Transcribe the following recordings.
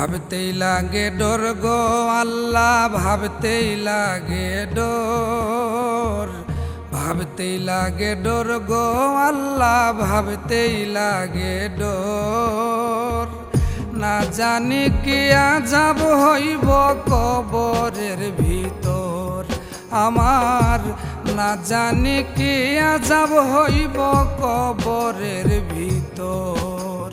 ভাবতেই লাগে ডর গো আল্লাহ, ভাবতেই লাগে ডর, ভাবতেই লাগে ডর গো আল্লাহ, ভাবতেই লাগে ডর। না জানি কি আযাব হইব কবরের ভিতর আমার, না জানি কি আযাব হইব কবরের ভিতর।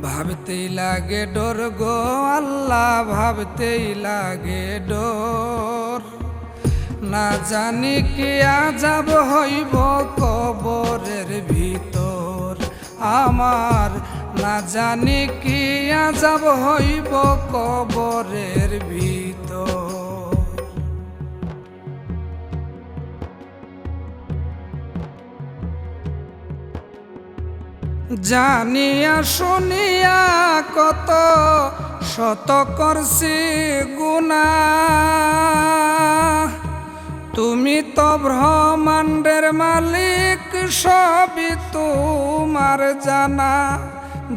ভাবতেই লাগে ডর গো আল্লাহ, ভাবতেই লাগে ডর। না জানি কি আযাব হইব কবরের ভিতর আমার, না জানি কি আযাব হইব কবরের ভিতর। জানিয়া শুনিয়া কত শত করছি গুনাহ, তুমি তো ব্রহ্মাণ্ডের মালিক, সবই তোমার জানা।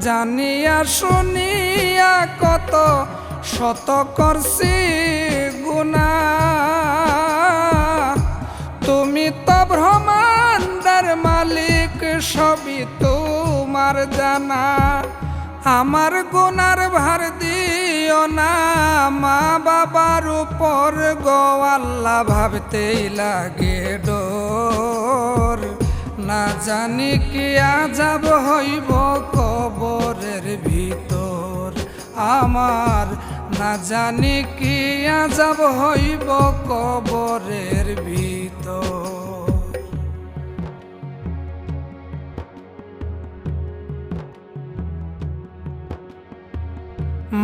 জানিয়া শুনিয়া কত শত করছি গুনাহ, তুমি তো ব্রহ্মাণ্ডের মালিক, সবই তোমার জানা। আমার গুনার ভার দিও না মা বাবার উপর গো আল্লাহ, ভাবতেই লাগে ডর। না জানি কি আযাব হইব কবরের ভিতর আমার, না জানি কি আযাব হইব কবরের ভিতর।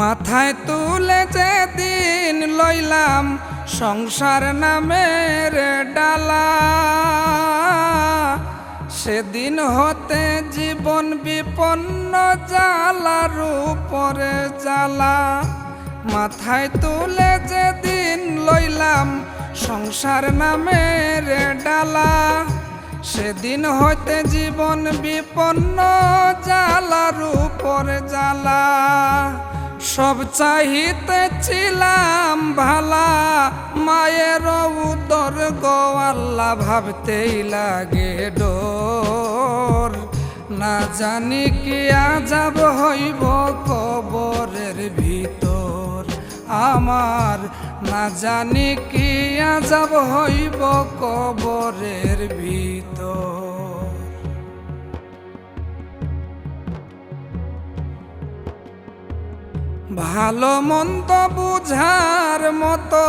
মাথায় তুলে যেদিন লইলাম সংসার নামের ডালা, সেদিন হতে জীবন বিপন্ন, জ্বালার উপরে জ্বালা। মাথায় তুলে যেদিন লইলাম সংসার নামের ডালা, সেদিন হইতে জীবন বিপন্ন, জ্বালার উপরে জ্বালা। সব চাহিতেছিলাম ভালা, মায়ের উদর গো আল্লাহ, ভাবতেই লাগে ডর। না জানি কি আযাব হইব কবরের ভিতর আমার, না জানি কি আযাব হইব কবরের ভিতর। ভালো মন্দ বুঝার মতো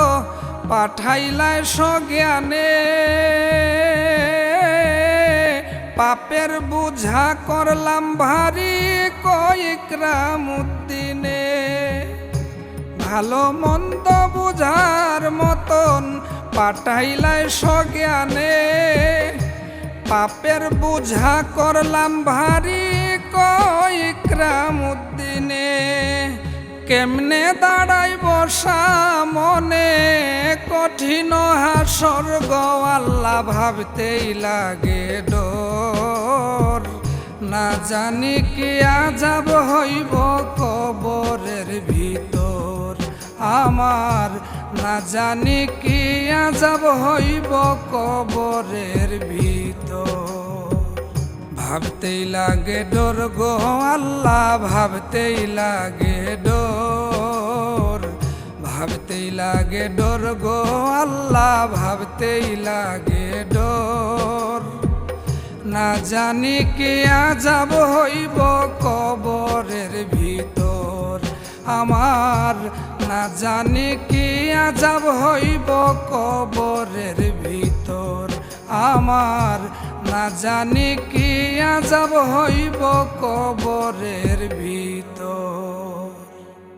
পাঠাইলাই সজ্ঞানে, পাপের বুঝা করলাম ভারী ইকরামউদ্দিনে। ভালো মন্দ বুঝার মতন পাঠাইলাই সজ্ঞানে, পাপের বুঝা করলাম ভারী ইকরামউদ্দিনে। কেমনে দাঁড়াইব সামনে কঠিন হাসর গো আল্লাহ, ভাবতেই লাগে ডর। না জানি কি আযাব হইব কবরের ভিতর আমার, না জানি কি আযাব হইব কবরের ভিতর। ভাবতেই লাগে ডর গো আল্লাহ, ভাবতেই লাগে ডর, ভাবতেই লাগে ডর গো আল্লাহ, ভাবতেই লাগে ডর। না জানি কি আযাব হইব কবরের ভিতর আমার, না জানি কি আযাব হইব কবরের ভিতর আমার, না জানি কি আযাব হইব কবরের ভিতর।